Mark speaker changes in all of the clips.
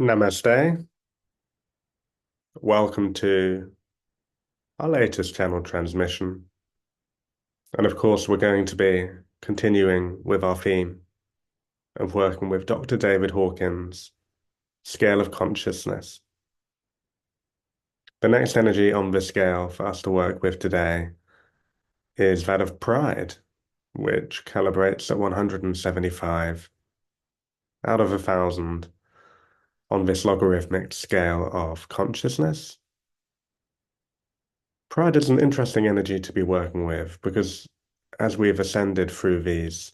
Speaker 1: Namaste. Welcome to our latest channel transmission. And of course, we're going to be continuing with our theme of working with Dr. David Hawkins' scale of consciousness. The next energy on the scale for us to work with today is that of pride, which calibrates at 175 out of 1,000 on this logarithmic scale of consciousness. Pride is an interesting energy to be working with because as we've ascended through these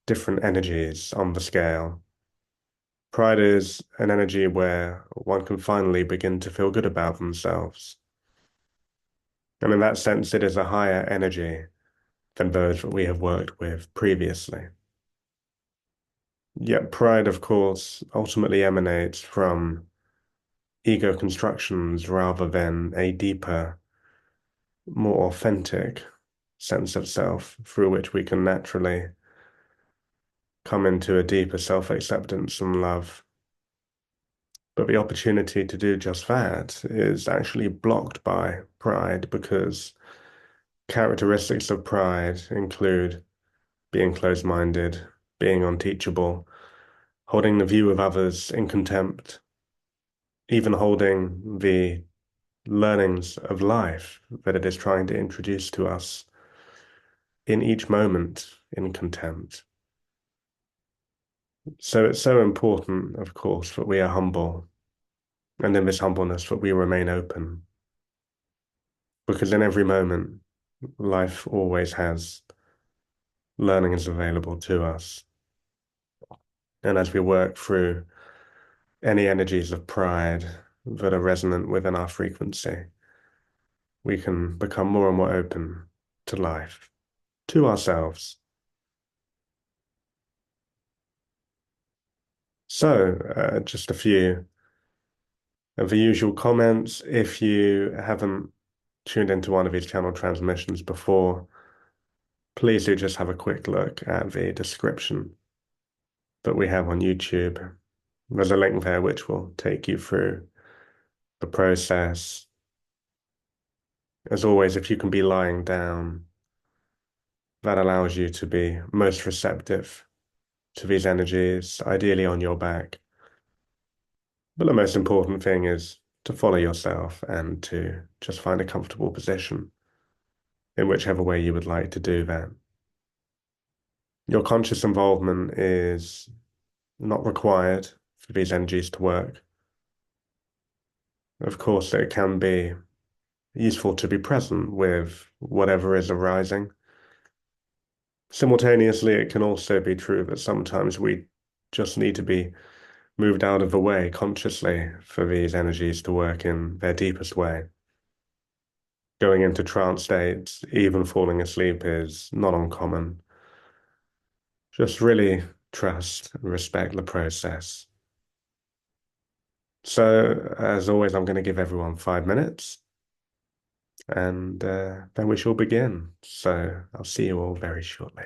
Speaker 1: different energies on the scale, pride is an energy where one can finally begin to feel good about themselves. And in that sense, it is a higher energy than those that we have worked with previously. Yet pride, of course, ultimately emanates from ego constructions rather than a deeper, more authentic sense of self through which we can naturally come into a deeper self-acceptance and love. But the opportunity to do just that is actually blocked by pride because characteristics of pride include being closed-minded, being unteachable, holding the view of others in contempt, even holding the learnings of life that it is trying to introduce to us in each moment in contempt. So it's so important, of course, that we are humble, and in this humbleness that we remain open, because in every moment, life always has learnings available to us. And as we work through any energies of pride that are resonant within our frequency, we can become more and more open to life, to ourselves. So, just a few of the usual comments. If you haven't tuned into one of these channel transmissions before, please do just have a quick look at the description that we have on YouTube. There's a link there which will take you through the process. As always, if you can be lying down, that allows you to be most receptive to these energies, ideally on your back. But the most important thing is to follow yourself and to just find a comfortable position in whichever way you would like to do that. Your conscious involvement is not required for these energies to work. Of course, it can be useful to be present with whatever is arising. Simultaneously, it can also be true that sometimes we just need to be moved out of the way consciously for these energies to work in their deepest way. Going into trance states, even falling asleep, is not uncommon. Just really trust and respect the process. So, as always, I'm going to give everyone 5 minutes and then we shall begin. So, I'll see you all very shortly.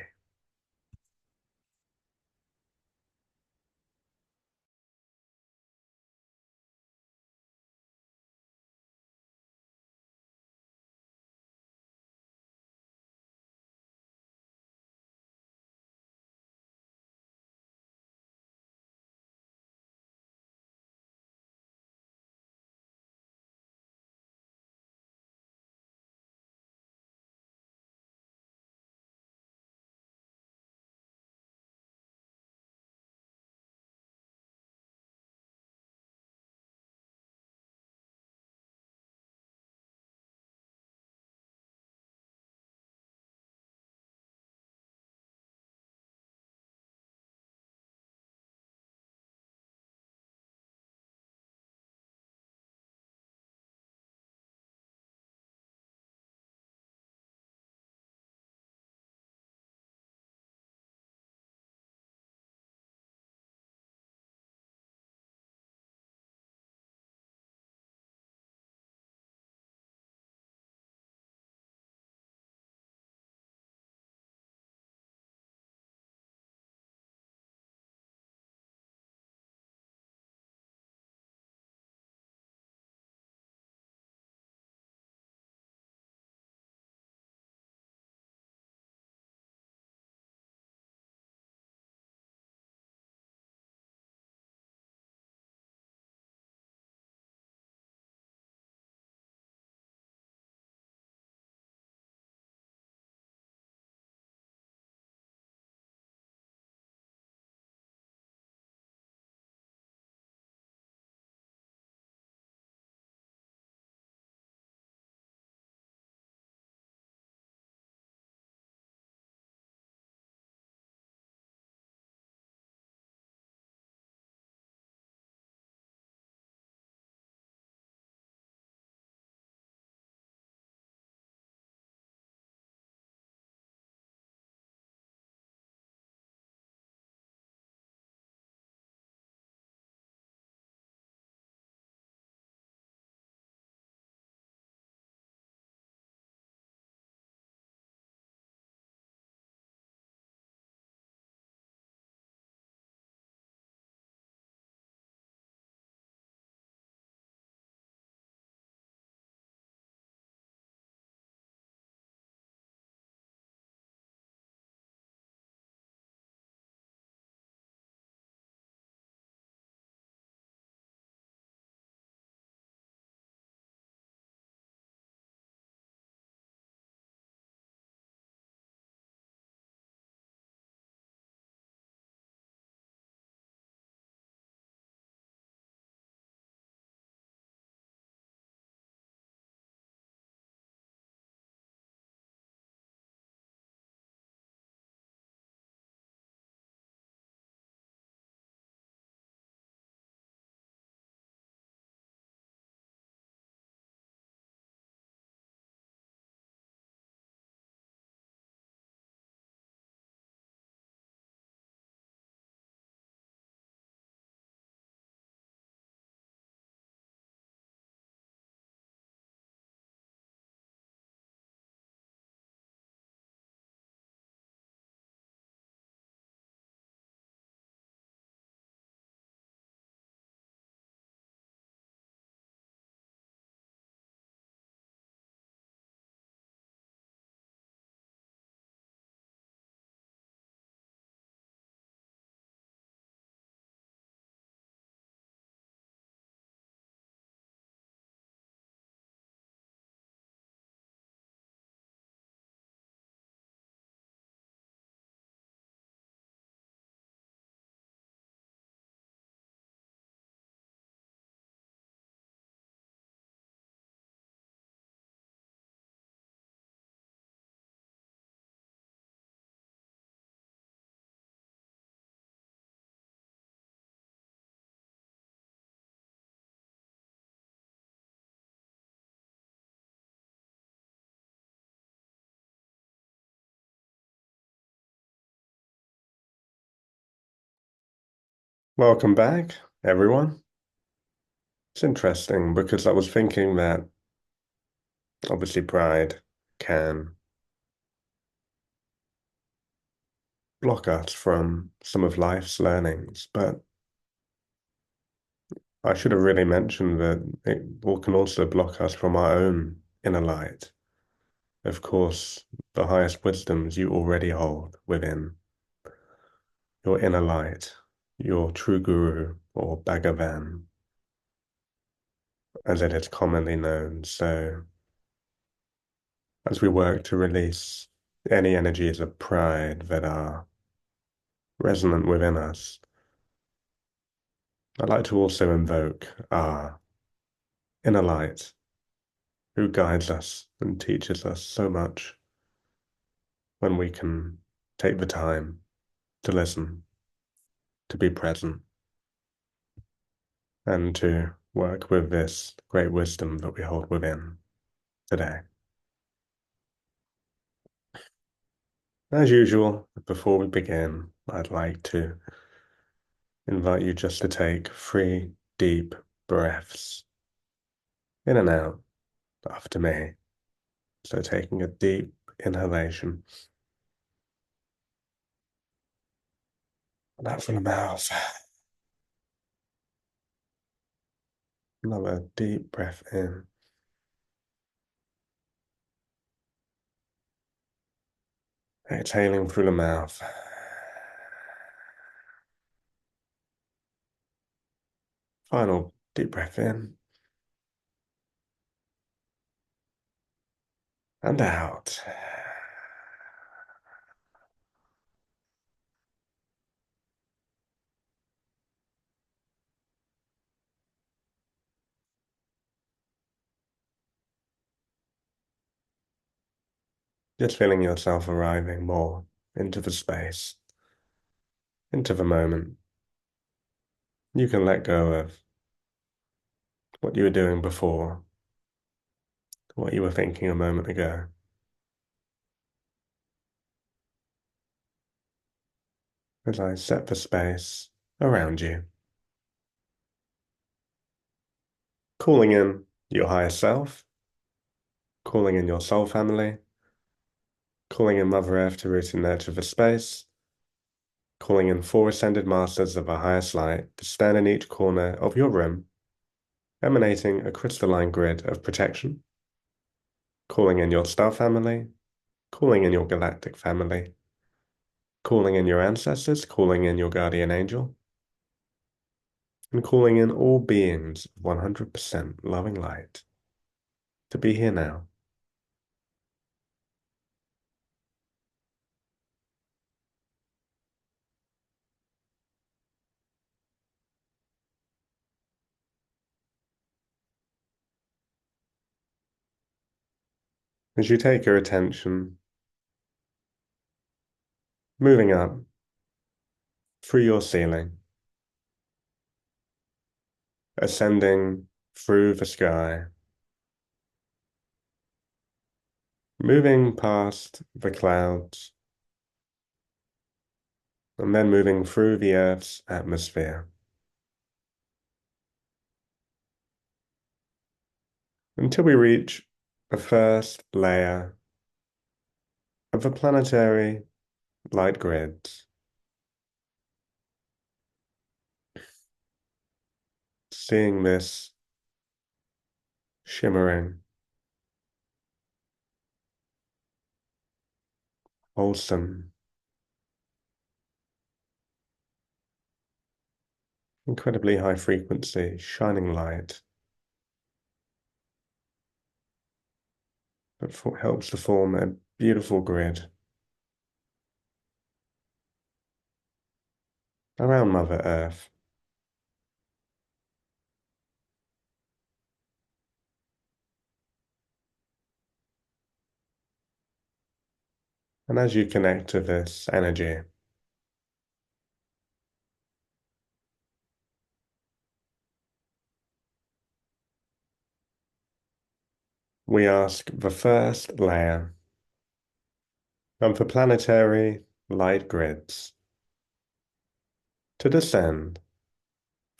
Speaker 1: Welcome back, everyone. It's interesting because I was thinking that obviously pride can block us from some of life's learnings, but I should have really mentioned that can also block us from our own inner light. Of course, the highest wisdoms you already hold within your inner light, your true guru or Bhagavan, as it is commonly known. So, as we work to release any energies of pride that are resonant within us, I'd like to also invoke our inner light, who guides us and teaches us so much when we can take the time to listen, to be present, and to work with this great wisdom that we hold within today. As usual, before we begin, I'd like to invite you just to take 3 deep breaths in and out after me. So taking a deep inhalation and out from the mouth. Another deep breath in. Exhaling through the mouth. Final deep breath in and out. Just feeling yourself arriving more into the space, into the moment. You can let go of what you were doing before, what you were thinking a moment ago, as I set the space around you, calling in your higher self, calling in your soul family, calling in Mother Earth to root and nurture the space, calling in 4 ascended masters of the highest light to stand in each corner of your room, emanating a crystalline grid of protection, calling in your star family, calling in your galactic family, calling in your ancestors, calling in your guardian angel, and calling in all beings of 100% loving light to be here now. As you take your attention, moving up through your ceiling, ascending through the sky, moving past the clouds, and then moving through the Earth's atmosphere, until we reach the first layer of the planetary light grids, seeing this shimmering, wholesome, incredibly high frequency, shining light that helps to form a beautiful grid around Mother Earth. And as you connect to this energy, we ask the first layer of the planetary light grids to descend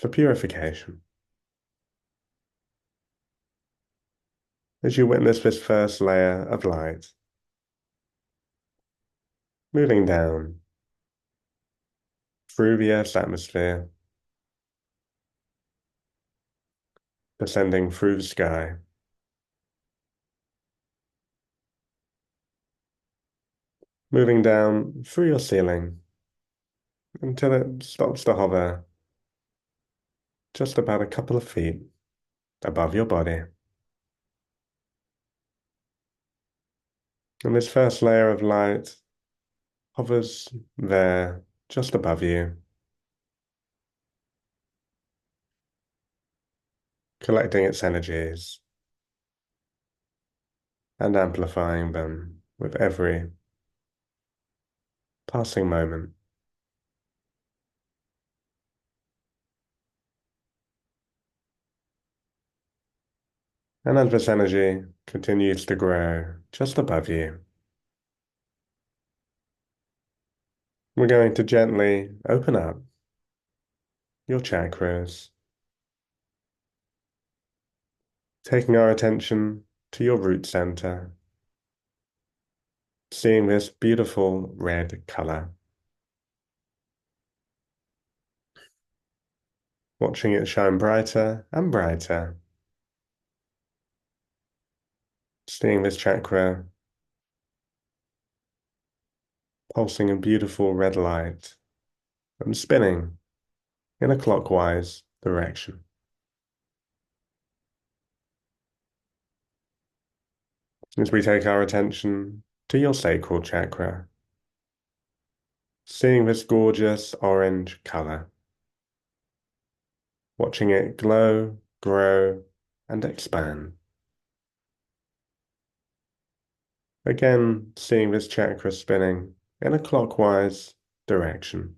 Speaker 1: for purification. As you witness this first layer of light moving down through the Earth's atmosphere, descending through the sky, moving down through your ceiling until it stops to hover just about a couple of feet above your body. And this first layer of light hovers there just above you, collecting its energies and amplifying them with every passing moment. And as this energy continues to grow just above you, we're going to gently open up your chakras, taking our attention to your root center, seeing this beautiful red color, watching it shine brighter and brighter, seeing this chakra pulsing a beautiful red light and spinning in a clockwise direction. As we take our attention to your sacral chakra, seeing this gorgeous orange color, watching it glow, grow, and expand. Again, seeing this chakra spinning in a clockwise direction.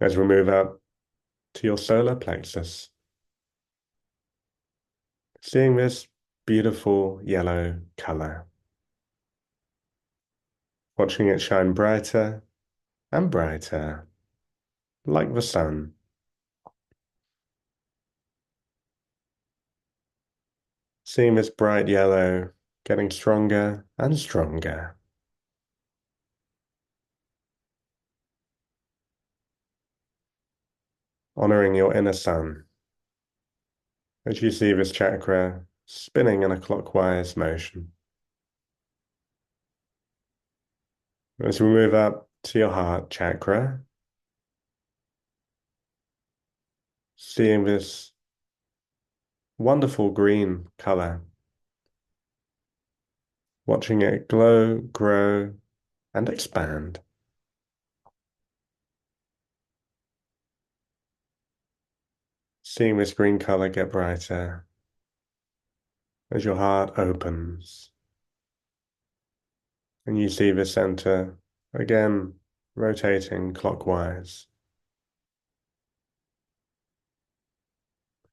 Speaker 1: As we move up to your solar plexus, seeing this beautiful yellow color, watching it shine brighter and brighter, like the sun. Seeing this bright yellow getting stronger and stronger. Honoring your inner sun as you see this chakra spinning in a clockwise motion. As we move up to your heart chakra, seeing this wonderful green color, watching it glow, grow, and expand. Seeing this green color get brighter as your heart opens and you see the center again rotating clockwise.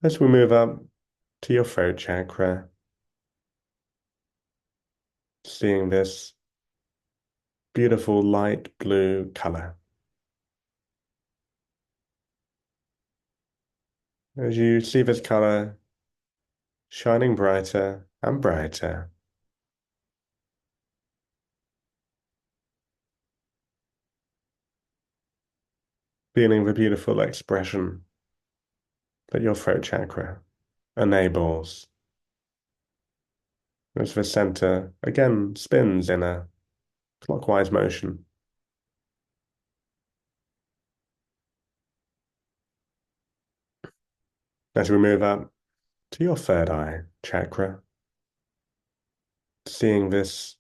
Speaker 1: As we move up to your throat chakra, seeing this beautiful light blue color. As you see this color shining brighter and brighter, feeling the beautiful expression that your throat chakra enables as the center again spins in a clockwise motion. As we move up to your third eye chakra, seeing this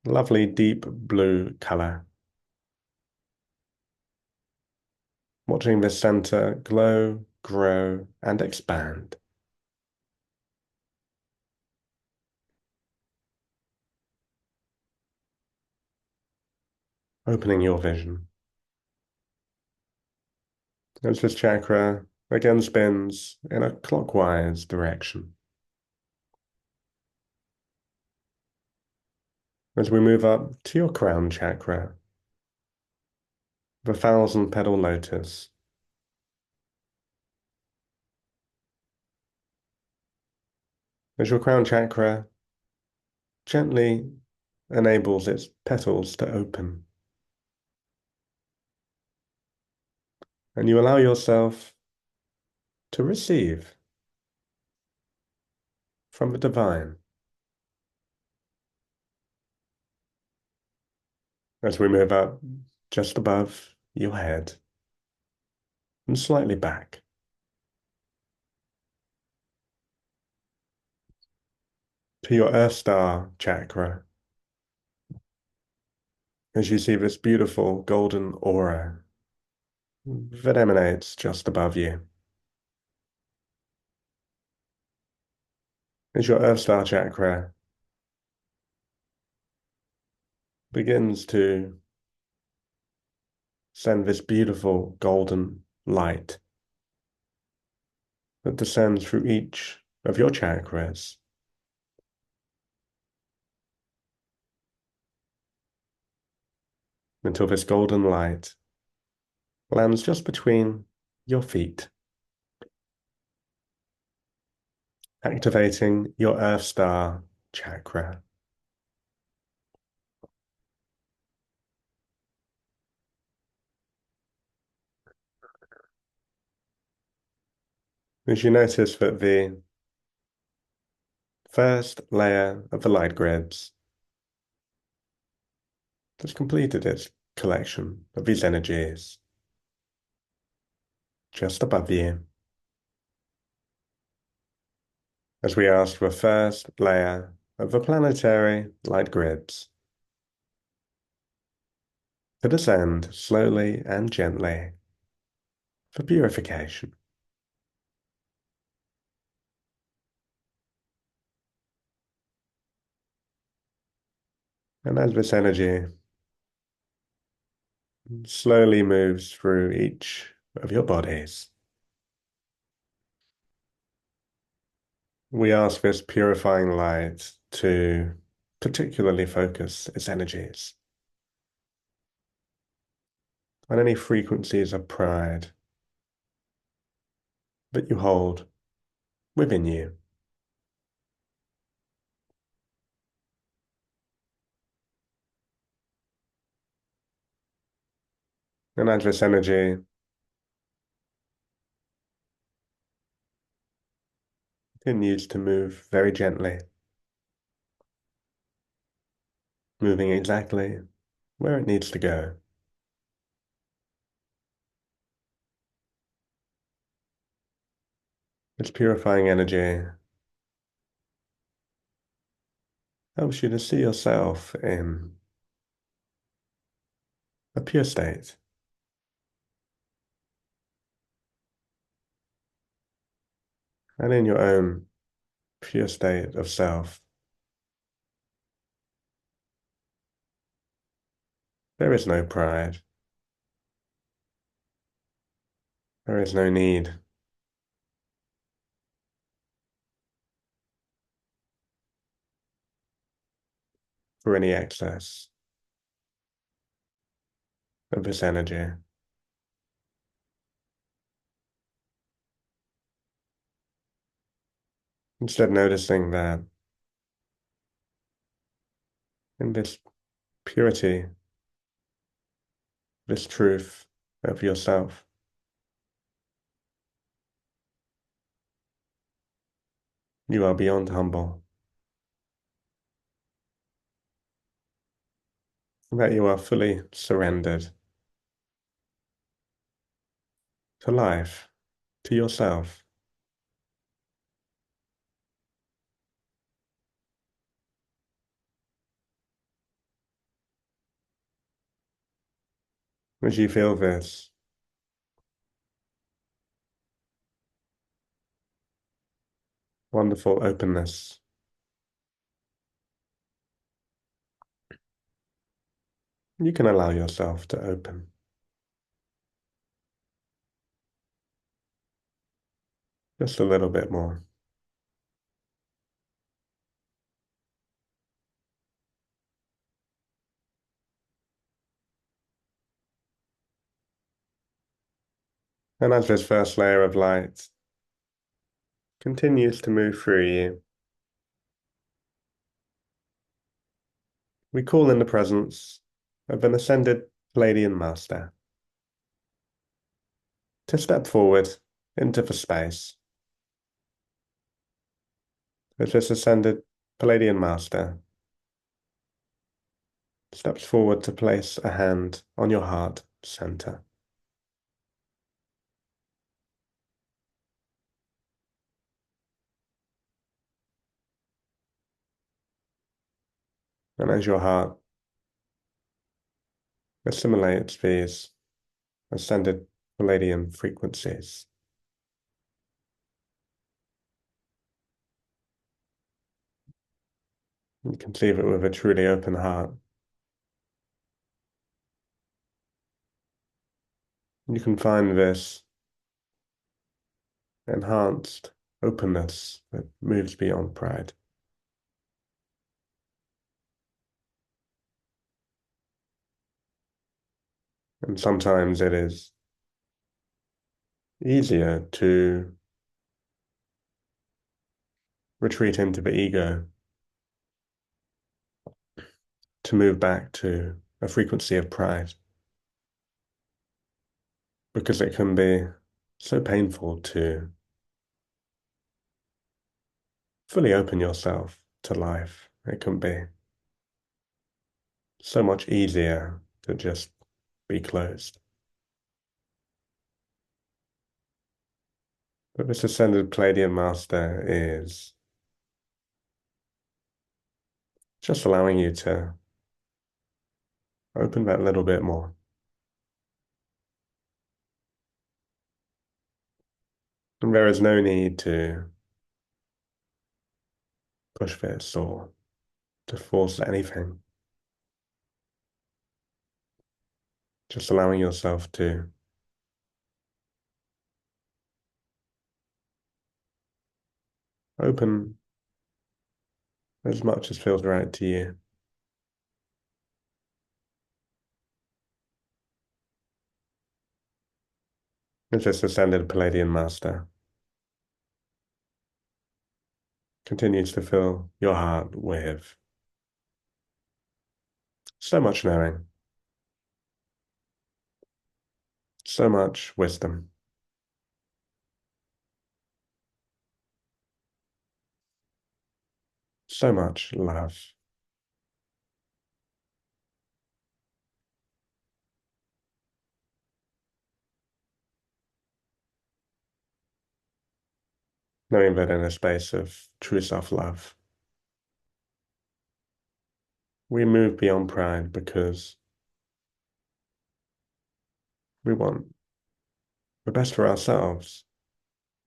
Speaker 1: lovely deep blue color, watching the center glow, grow, and expand. Opening your vision. As this chakra again spins in a clockwise direction. As we move up to your crown chakra, the thousand petal lotus. As your crown chakra gently enables its petals to open, and you allow yourself to receive from the divine. As we move up just above your head and slightly back to your Earth Star chakra, as you see this beautiful golden aura that emanates just above you. As your Earth Star chakra begins to send this beautiful golden light that descends through each of your chakras until this golden light lands just between your feet, activating your Earth Star chakra. As you notice that the first layer of the light grids has completed its collection of these energies just above you, as we ask the first layer of the planetary light grids to descend slowly and gently for purification. And as this energy slowly moves through each of your bodies, we ask this purifying light to particularly focus its energies on any frequencies of pride that you hold within you. And as this energy continues to move very gently, moving exactly where it needs to go, its purifying energy helps you to see yourself in a pure state. And in your own pure state of self, there is no pride. There is no need for any excess of this energy. Instead, noticing that in this purity, this truth of yourself, you are beyond humble, that you are fully surrendered to life, to yourself. As you feel this wonderful openness, you can allow yourself to open just a little bit more. And as this first layer of light continues to move through you, we call in the presence of an ascended Palladian master to step forward into the space. As this ascended Palladian master steps forward to place a hand on your heart center. And as your heart assimilates these ascended Palladian frequencies, you conceive it with a truly open heart. You can find this enhanced openness that moves beyond pride. And sometimes it is easier to retreat into the ego, to move back to a frequency of pride, because it can be so painful to fully open yourself to life. It can be so much easier to just be closed. But this ascended Palladian master is just allowing you to open that little bit more. And there is no need to push this or to force anything. Just allowing yourself to open as much as feels right to you. As this ascended Palladian master continues to fill your heart with so much knowing, so much wisdom, so much love. Knowing that in a space of true self-love, we move beyond pride because we want the best for ourselves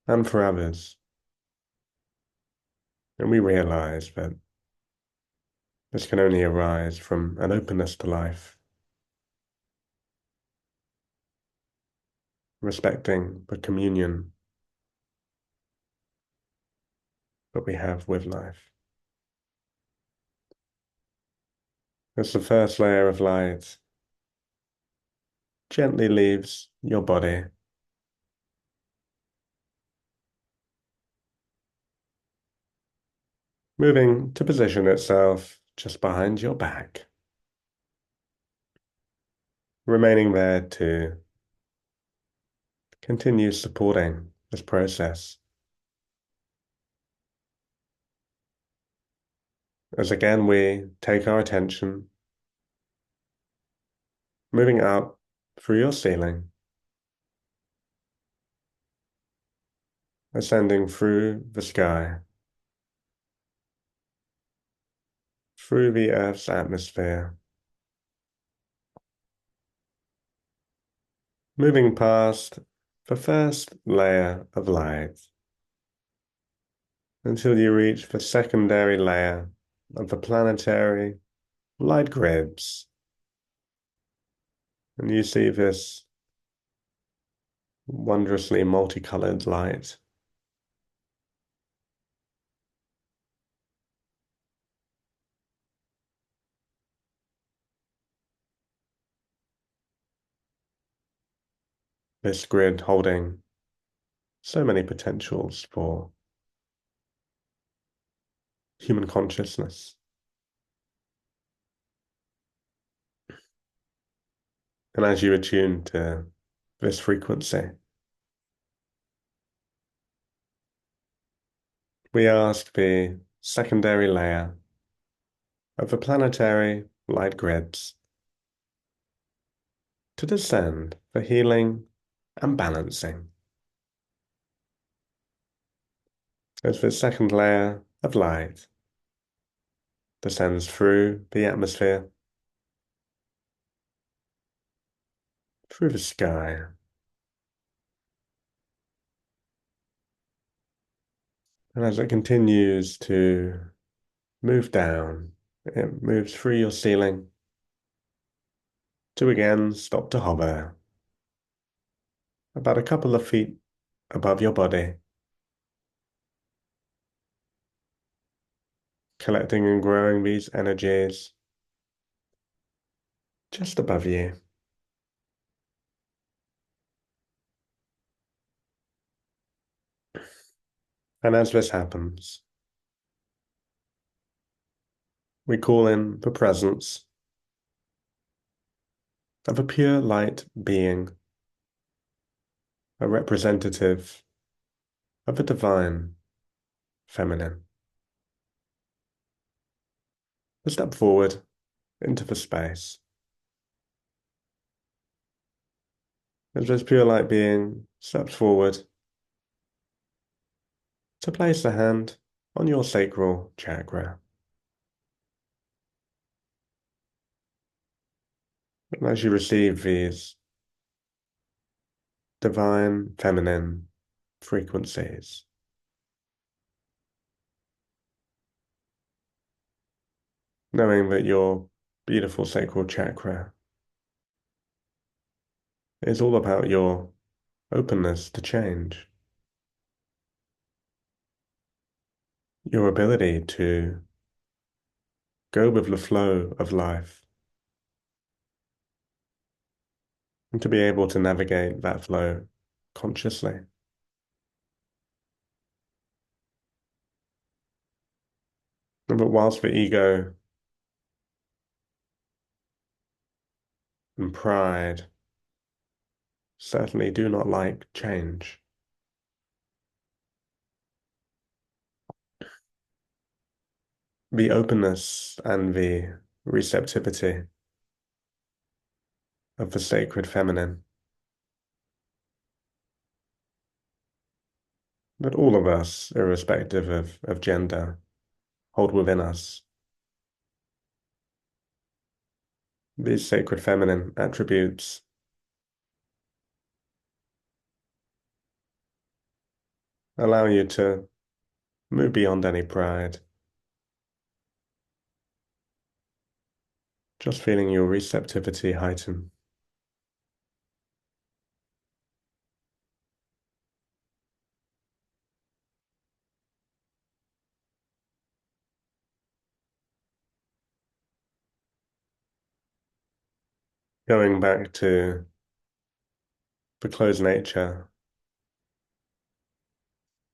Speaker 1: and for others. And we realize that this can only arise from an openness to life, respecting the communion that we have with life. As the first layer of light gently leaves your body, moving to position itself just behind your back, remaining there to continue supporting this process. As again we take our attention, moving up through your ceiling, ascending through the sky, through the Earth's atmosphere, moving past the first layer of light until you reach the secondary layer of the planetary light grids. And you see this wondrously multicolored light. this grid holding so many potentials for human consciousness. And as you attune to this frequency, we ask the secondary layer of the planetary light grids to descend for healing and balancing. As the second layer of light descends through the atmosphere, through the sky, and as it continues to move down, it moves through your ceiling to again stop to hover about a couple of feet above your body, collecting and growing these energies just above you. And as this happens, we call in the presence of a pure light being, a representative of the divine feminine. To step forward into the space. As this pure light being steps forward to place a hand on your sacral chakra. And as you receive these divine feminine frequencies, knowing that your beautiful sacral chakra is all about your openness to change, your ability to go with the flow of life, and to be able to navigate that flow consciously. But whilst the ego and pride certainly do not like change, the openness and the receptivity of the sacred feminine, that all of us, irrespective of gender, hold within us. These sacred feminine attributes allow you to move beyond any pride, just feeling your receptivity heighten. Going back to the closed nature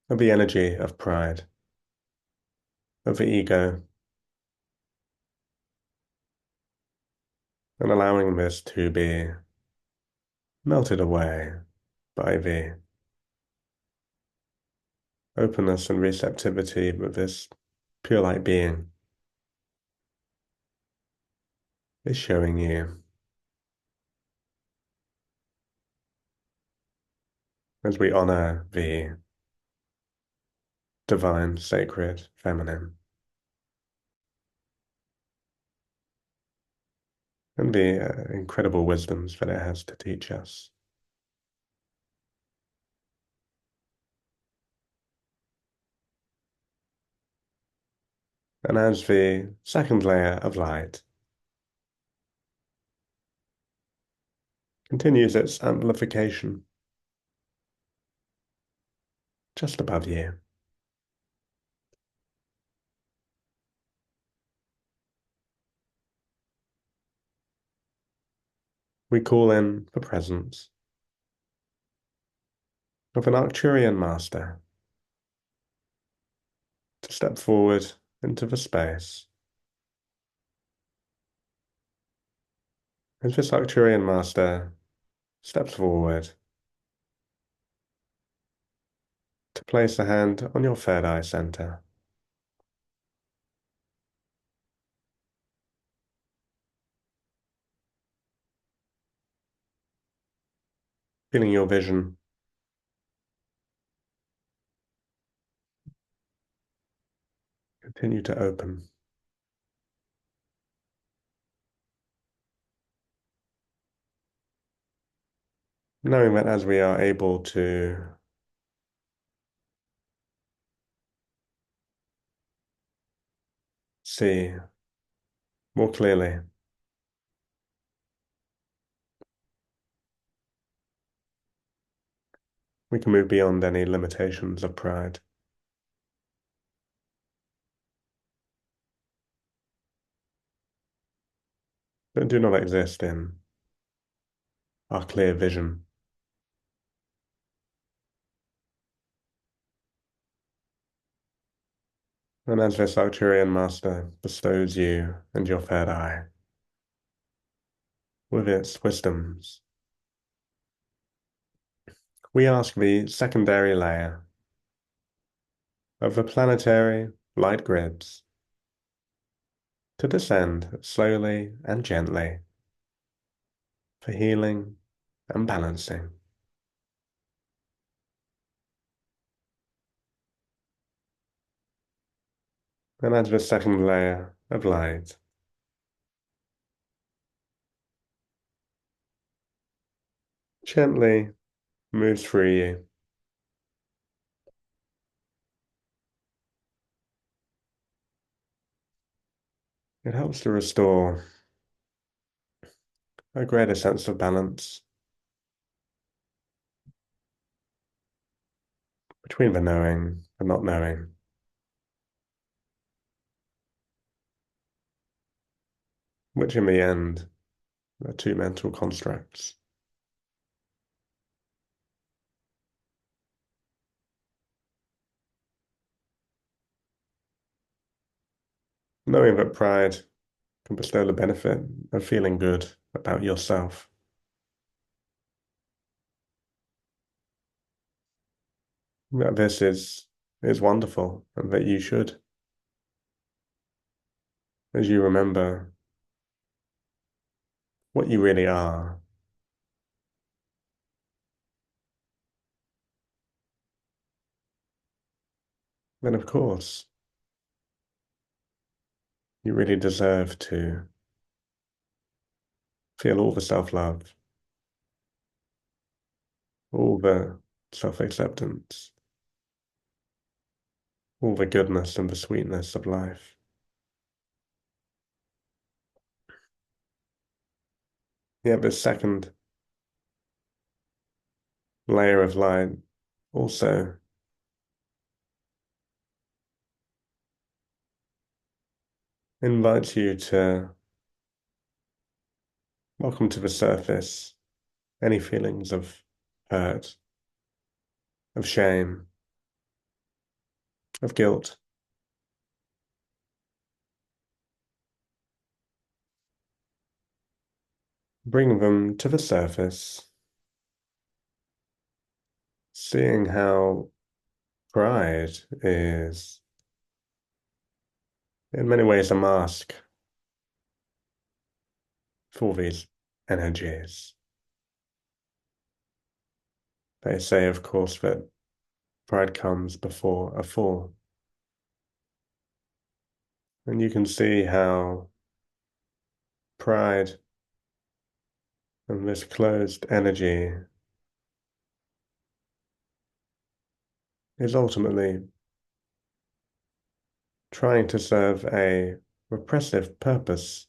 Speaker 1: of the energy of pride, of the ego, and allowing this to be melted away by the openness and receptivity with this pure light being is showing you as we honor the divine, sacred, feminine, and the incredible wisdoms that it has to teach us. And as the second layer of light continues its amplification just above you, we call in the presence of an Arcturian master to step forward into the space. As this Arcturian master steps forward to place a hand on your third eye center, feeling your vision continue to open. Knowing that as we are able to see more clearly, we can move beyond any limitations of pride. That do not exist in our clear vision. And as this Arcturian master bestows you and your third eye with its wisdoms, we ask the secondary layer of the planetary light grids to descend slowly and gently for healing and balancing. And as the second layer of light gently moves through you, it helps to restore a greater sense of balance between the knowing and not knowing, which in the end are two mental constructs. Knowing that pride can bestow the benefit of feeling good about yourself. That this is wonderful and that you should, as you remember what you really are, then of course you really deserve to feel all the self-love, all the self-acceptance, all the goodness and the sweetness of life. Yet this second layer of light also invites you to welcome to the surface any feelings of hurt, of shame, of guilt. Bring them to the surface, seeing how pride is in many ways a mask for these energies. They say, of course, that pride comes before a fall. And you can see how pride and this closed energy is ultimately trying to serve a repressive purpose.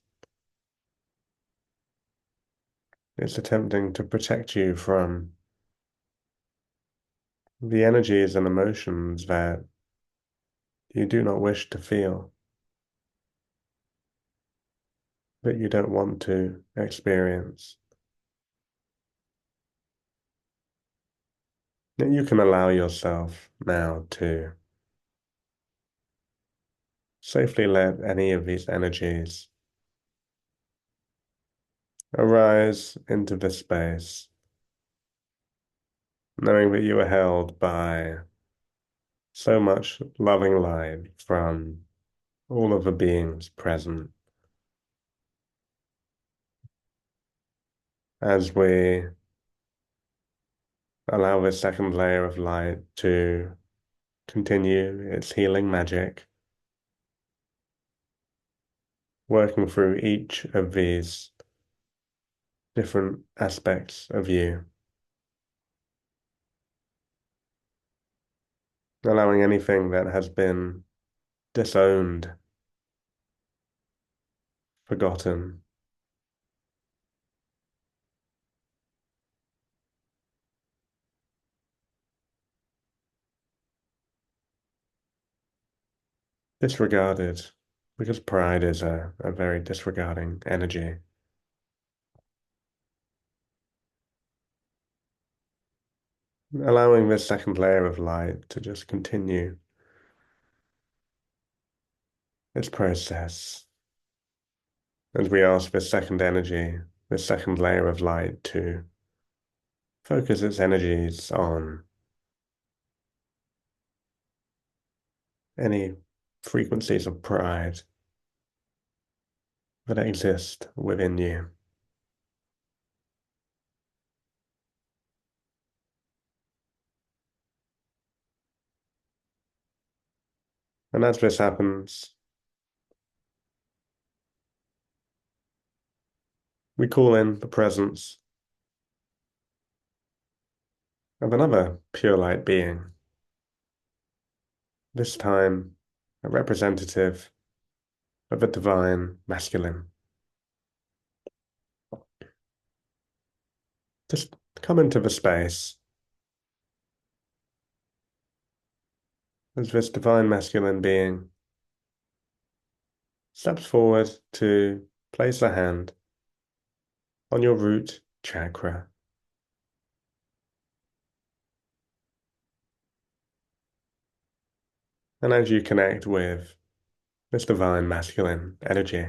Speaker 1: It's attempting to protect you from the energies and emotions that you do not wish to feel, that you don't want to experience. That you can allow yourself now to safely let any of these energies arise into the space, knowing that you are held by so much loving light from all of the beings present. As we allow this second layer of light to continue its healing magic, working through each of these different aspects of you, allowing anything that has been disowned, forgotten, disregarded, because pride is a very disregarding energy. Allowing this second layer of light to just continue its process as we ask this second energy, this second layer of light to focus its energies on any frequencies of pride that exist within you. And as this happens, we call in the presence of another pure light being, this time a representative of the divine masculine. Just come into the space as this divine masculine being steps forward to place a hand on your root chakra. And as you connect with this divine masculine energy,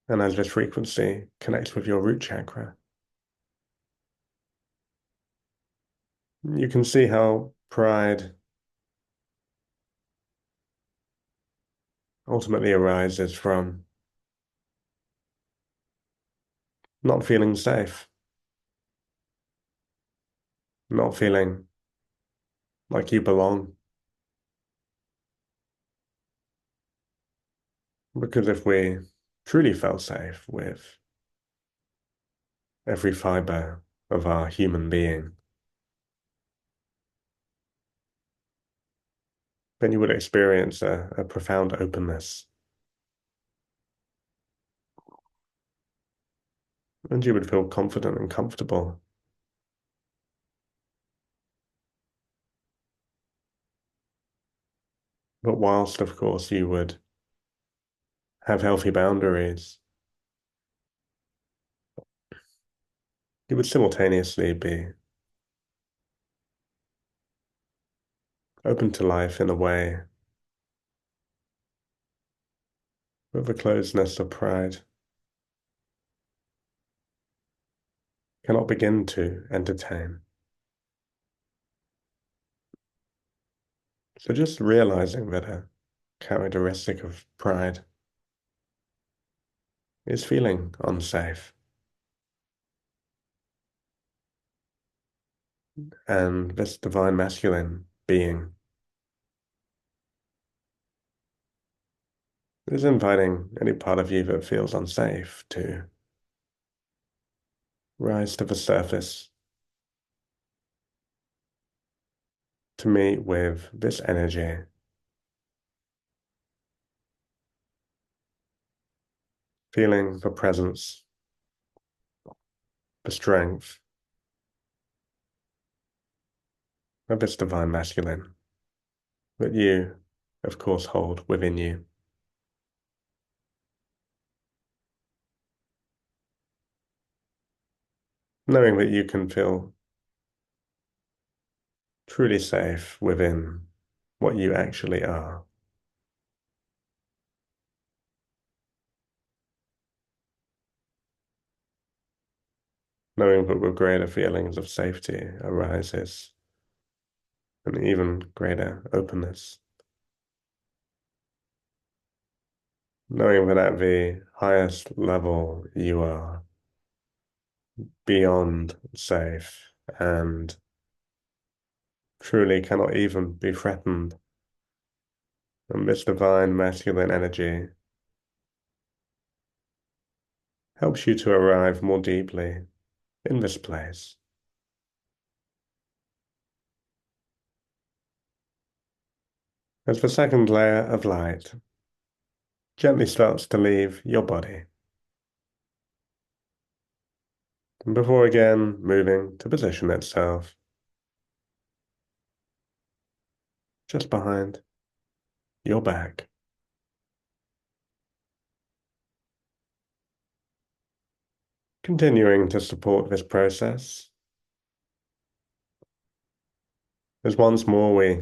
Speaker 1: and as this frequency connects with your root chakra, you can see how pride ultimately arises from not feeling safe, not feeling like you belong. Because if we truly felt safe with every fiber of our human being, then you would experience a profound openness, and you would feel confident and comfortable. But whilst, of course, you would have healthy boundaries, you would simultaneously be open to life in a way with the closedness of pride cannot begin to entertain. So just realizing that a characteristic of pride is feeling unsafe, and this divine masculine being is inviting any part of you that feels unsafe to rise to the surface, to meet with this energy, feeling the presence, the strength of this divine masculine that you, of course, hold within you. knowing that you can feel truly safe within what you actually are. Knowing that with greater feelings of safety arises an even greater openness. Knowing that at the highest level you are beyond safe and truly cannot even be threatened. And this divine masculine energy helps you to arrive more deeply in this place. As the second layer of light gently starts to leave your body, and before again moving to position itself just behind your back. Continuing to support this process as once more we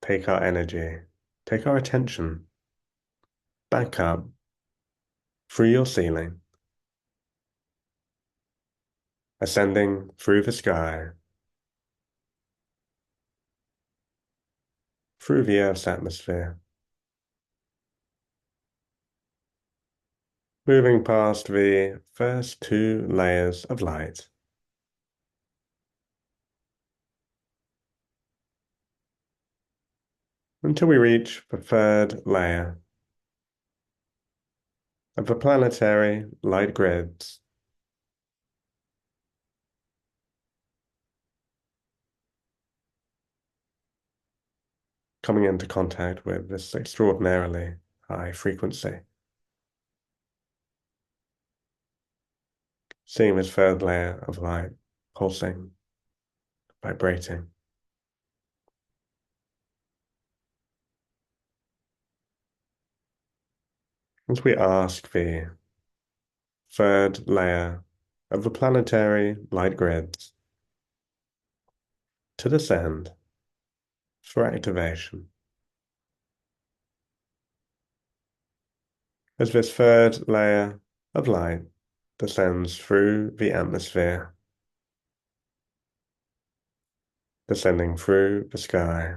Speaker 1: take our energy, take our attention back up through your ceiling, ascending through the sky, through the Earth's atmosphere, moving past the first two layers of light, until we reach the third layer of the planetary light grids. Coming into contact with this extraordinarily high frequency. Seeing this third layer of light pulsing, vibrating. As we ask the third layer of the planetary light grids to descend for activation. As this third layer of light descends through the atmosphere, descending through the sky,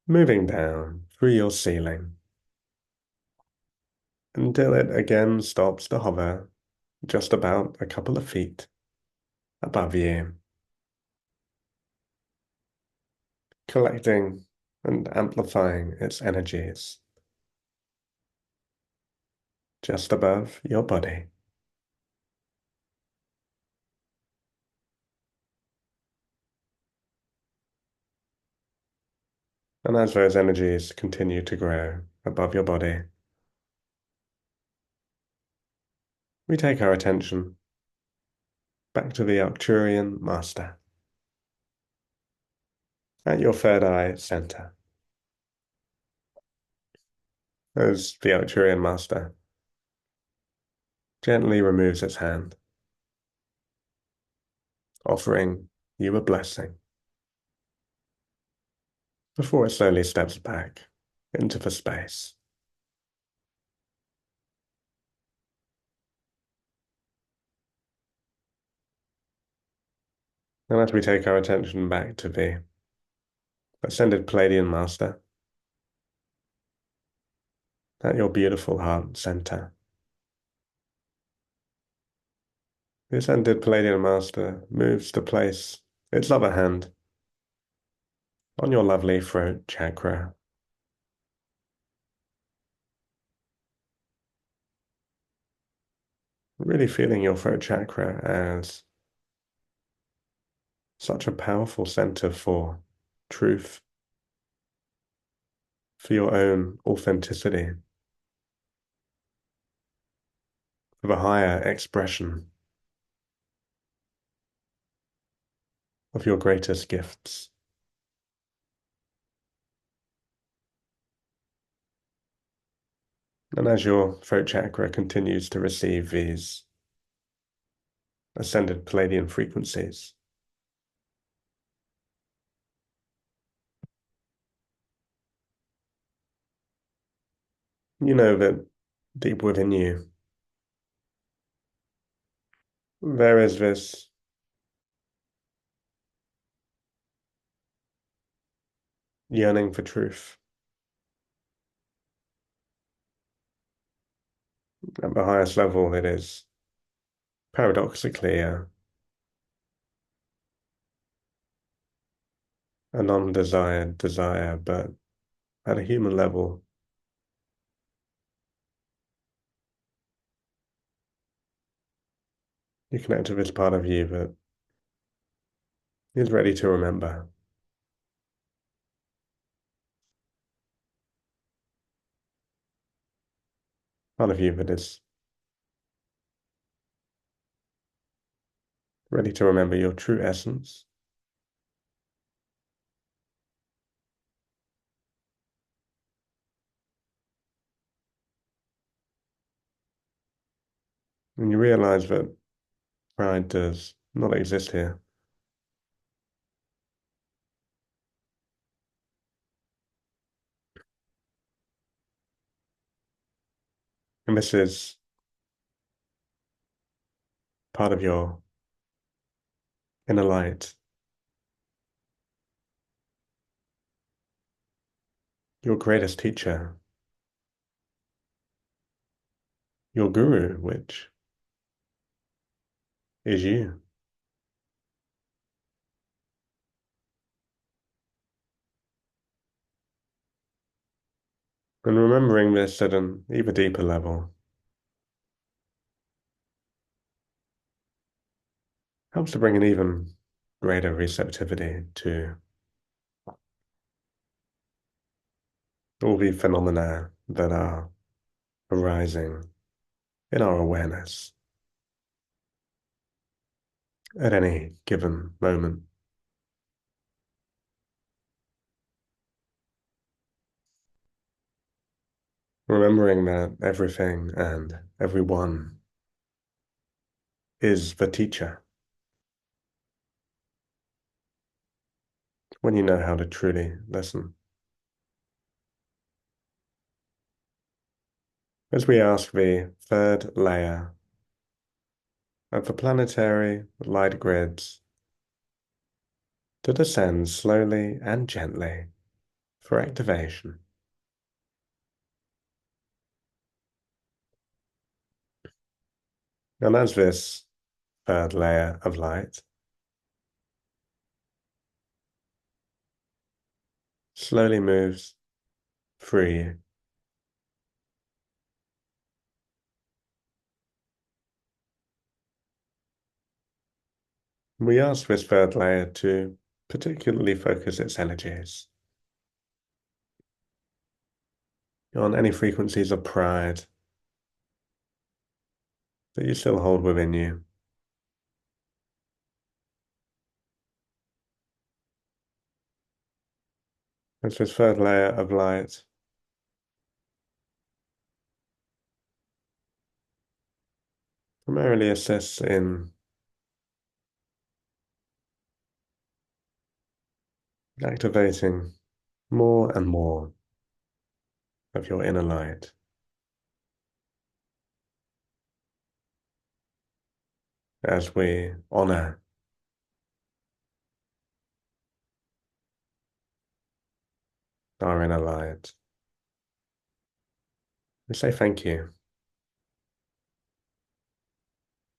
Speaker 1: moving down through your ceiling, until it again stops to hover just about a couple of feet above you, collecting and amplifying its energies just above your body. And as those energies continue to grow above your body, we take our attention back to the Arcturian Master at your third eye center. As the Arcturian Master gently removes its hand, offering you a blessing, before it slowly steps back into the space. And as we take our attention back to the ascended Palladian Master at your beautiful heart center, the ascended Palladian Master moves to place its other hand on your lovely throat chakra. Really feeling your throat chakra as such a powerful center for truth, for your own authenticity, for the higher expression of your greatest gifts. And as your throat chakra continues to receive these ascended Palladian frequencies, you know that deep within you, there is this yearning for truth. At the highest level, it is paradoxically a non-desired desire, but at a human level, you connect to this part of you that is ready to remember, part of you that is ready to remember your true essence. And you realize that pride does not exist here. And this is part of your inner light, your greatest teacher, your guru, which is you. And remembering this at an even deeper level helps to bring an even greater receptivity to all the phenomena that are arising in our awareness at any given moment. Remembering that everything and everyone is the teacher when you know how to truly listen. As we ask the third layer of the planetary light grids to descend slowly and gently for activation. And as this third layer of light slowly moves through you, we ask this third layer to particularly focus its energies on any frequencies of pride that you still hold within you. As this third layer of light primarily assists in activating more and more of your inner light as we honor our inner light. We say thank you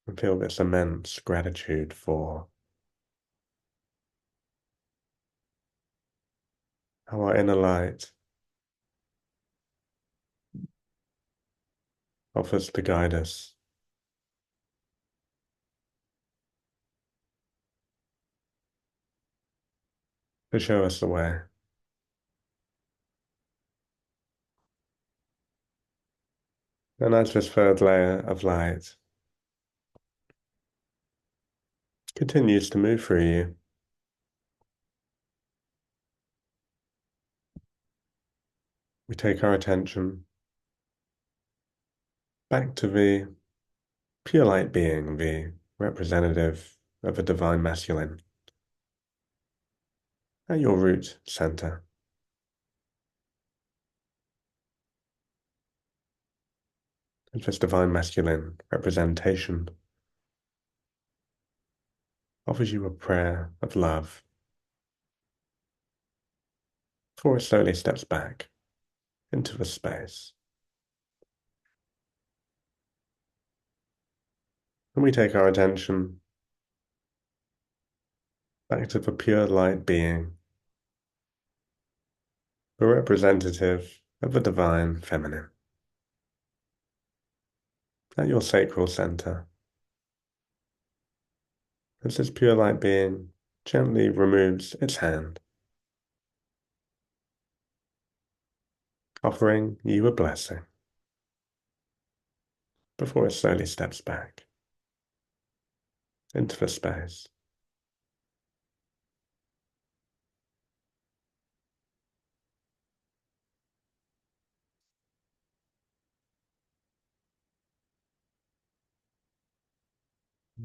Speaker 1: and feel this immense gratitude for how our inner light offers to guide us, to show us the way. And as this third layer of light continues to move through you, we take our attention back to the pure light being, the representative of a divine masculine, at your root center. And this divine masculine representation offers you a prayer of love before it slowly steps back into the space. And we take our attention back to the pure light being, the representative of the divine feminine, at your sacral center. As this pure light being gently removes its hand, offering you a blessing, before it slowly steps back into the space.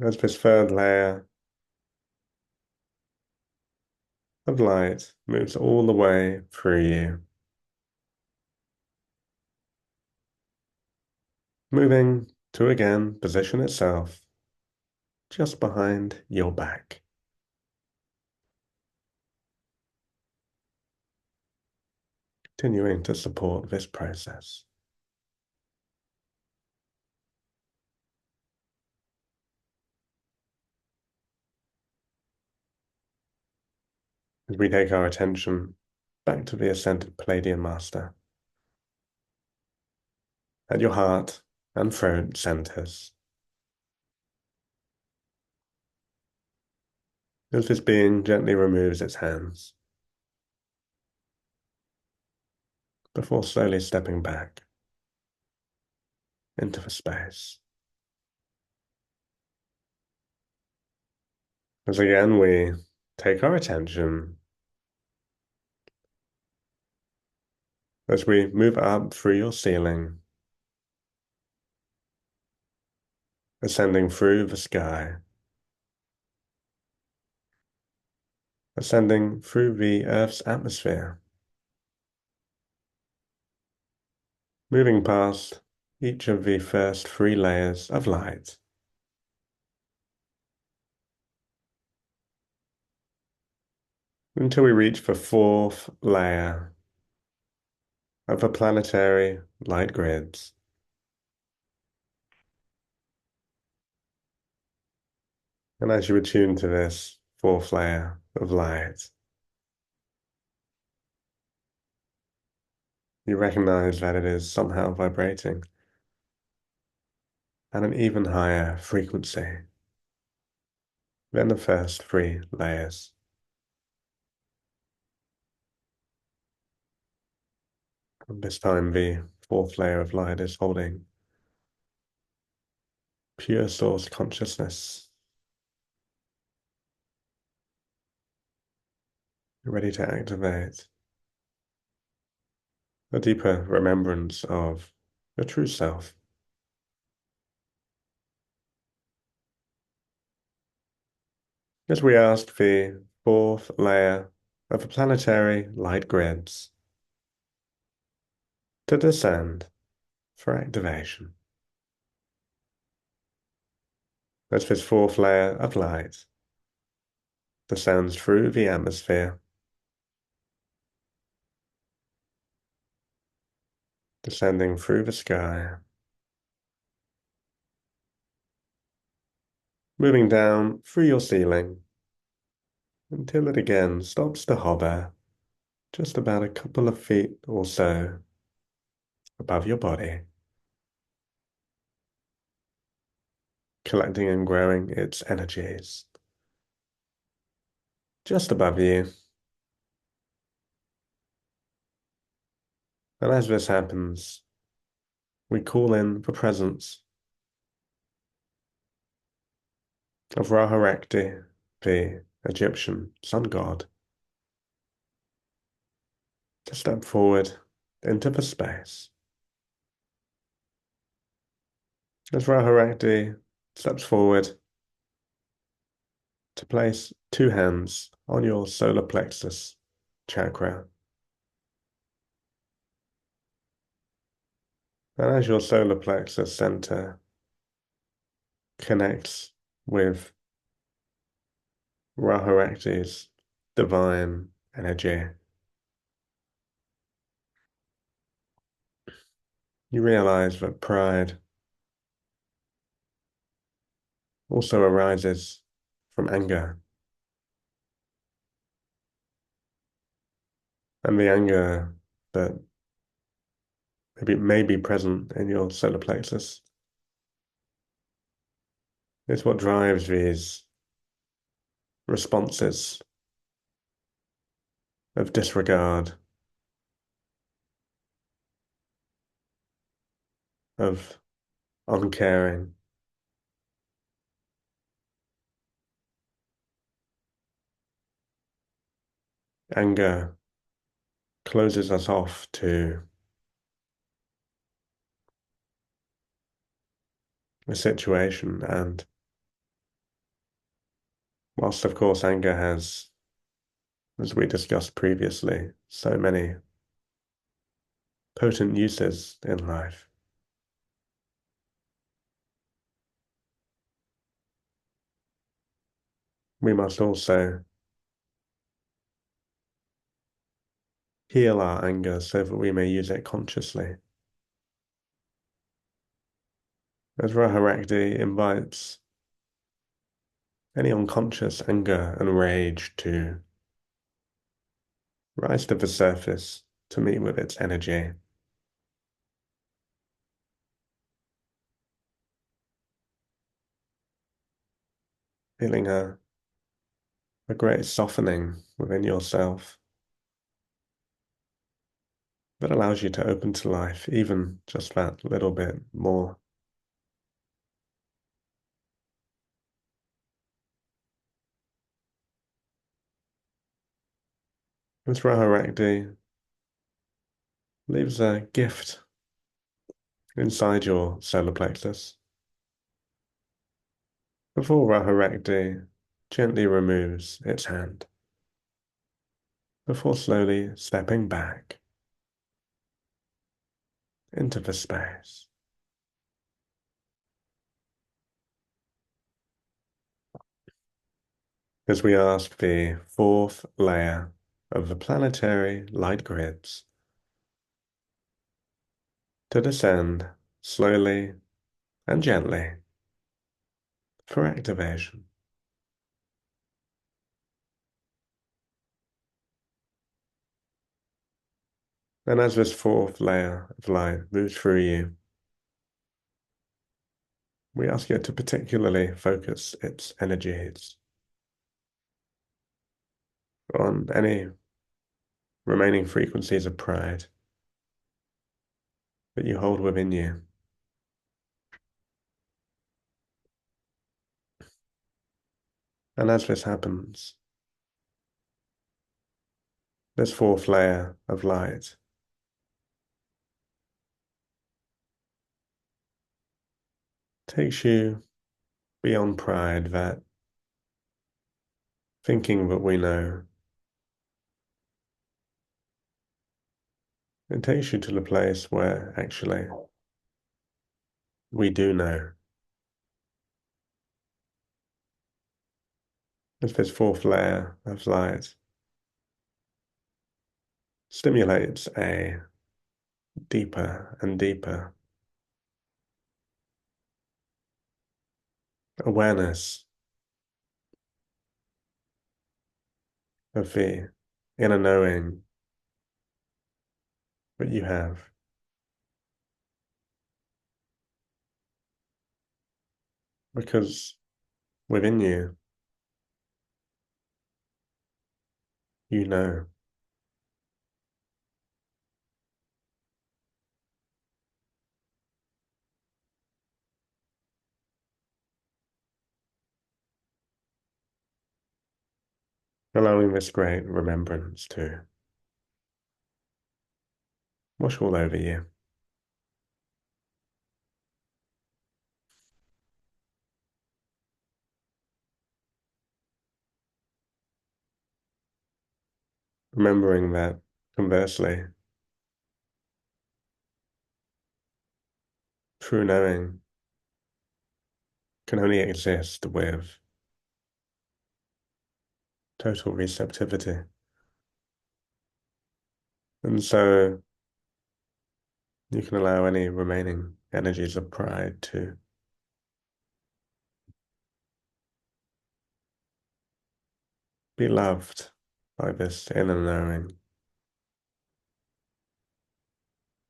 Speaker 1: As this third layer of light moves all the way through you, moving to again position itself just behind your back. Continuing to support this process. As we take our attention back to the ascended Palladian Master, at your heart and throat centers. As this being gently removes its hands, before slowly stepping back into the space. As again we take our attention as we move up through your ceiling, ascending through the sky, ascending through the Earth's atmosphere, moving past each of the first 3 layers of light, until we reach the 4th layer of the planetary light grids. And as you attune to this 4th layer of light, you recognize that it is somehow vibrating at an even higher frequency than the first 3 layers. And this time the 4th layer of light is holding pure source consciousness, ready to activate a deeper remembrance of your true self. As we ask the 4th layer of the planetary light grids to descend for activation. As this 4th layer of light descends through the atmosphere, descending through the sky, moving down through your ceiling until it again stops to hover just about a couple of feet or so above your body, collecting and growing its energies just above you. And as this happens, we call in the presence of Ra-Horekti, the Egyptian sun god, to step forward into the space. As Raharakti steps forward to place two hands on your solar plexus chakra. And as your solar plexus center connects with Raharakti's divine energy, you realize that pride also arises from anger. And the anger that may be present in your solar plexus is what drives these responses of disregard, of uncaring. Anger closes us off to a situation, and whilst of course anger has, as we discussed previously, so many potent uses in life, we must also heal our anger so that we may use it consciously. As Raharakti invites any unconscious anger and rage to rise to the surface to meet with its energy. Feeling a great softening within yourself that allows you to open to life even just that little bit more. This Raharakti leaves a gift inside your solar plexus. Before Raharakti gently removes its hand, before slowly stepping back into the space. As we ask the fourth layer of the planetary light grids to descend slowly and gently for activation. And as this fourth layer of light moves through you, we ask it to particularly focus its energies on any remaining frequencies of pride that you hold within you. And as this happens, this fourth layer of light takes you beyond pride, that thinking that we know. It takes you to the place where actually we do know. As this fourth layer of light stimulates a deeper and deeper awareness of the inner knowing that you have. Because within you, you know. Allowing this great remembrance to wash all over you. remembering that conversely, true knowing can only exist with total receptivity. And so you can allow any remaining energies of pride to be loved by this inner knowing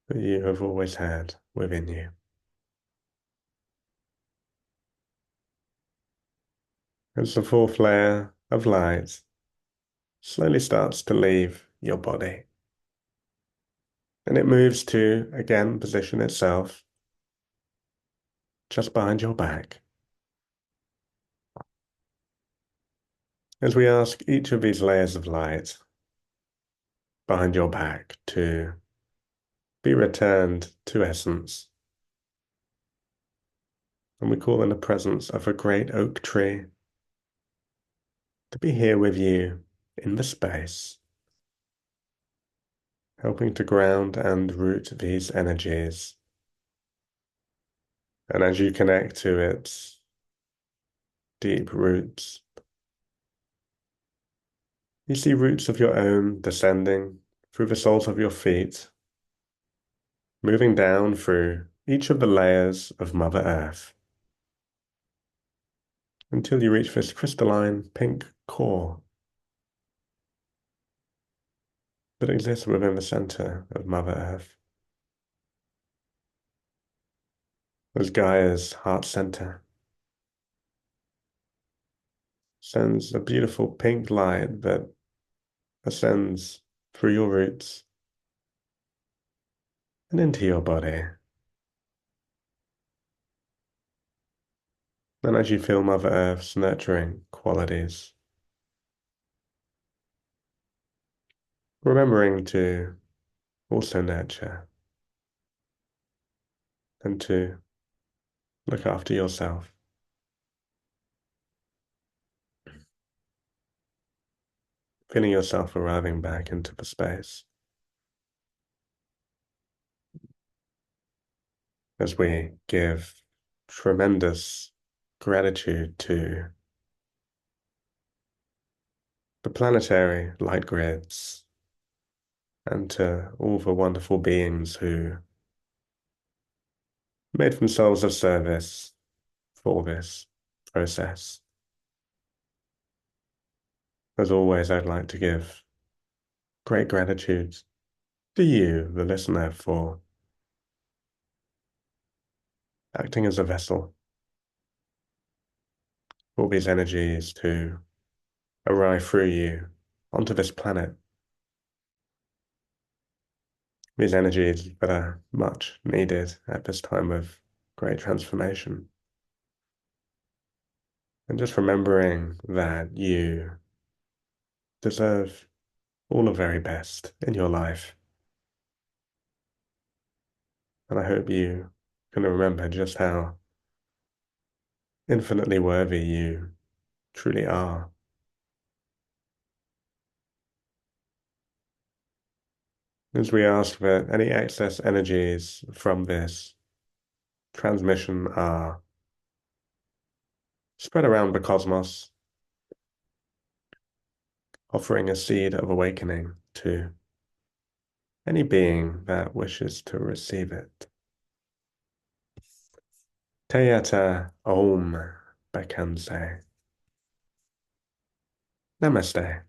Speaker 1: that you have always had within you. As the fourth layer of light slowly starts to leave your body, and it moves to, again, position itself just behind your back. As we ask each of these layers of light behind your back to be returned to essence, and we call in the presence of a great oak tree to be here with you in the space, helping to ground and root these energies. And as you connect to its deep roots, you see roots of your own descending through the soles of your feet, moving down through each of the layers of Mother Earth until you reach this crystalline pink core that exists within the center of Mother Earth. As Gaia's heart center sends a beautiful pink light that ascends through your roots and into your body. And as you feel Mother Earth's nurturing qualities, remembering to also nurture and to look after yourself. Feeling yourself arriving back into the space as we give tremendous gratitude to the planetary light grids and to all the wonderful beings who made themselves of service for this process. As always, I'd like to give great gratitude to you, the listener, for acting as a vessel for these energies to arrive through you onto this planet. These energies that are much needed at this time of great transformation. And just remembering that you deserve all the very best in your life. And I hope you can remember just how infinitely worthy you truly are. As we ask that any excess energies from this transmission are spread around the cosmos, offering a seed of awakening to any being that wishes to receive it. Teyata Om Bekanse. Namaste.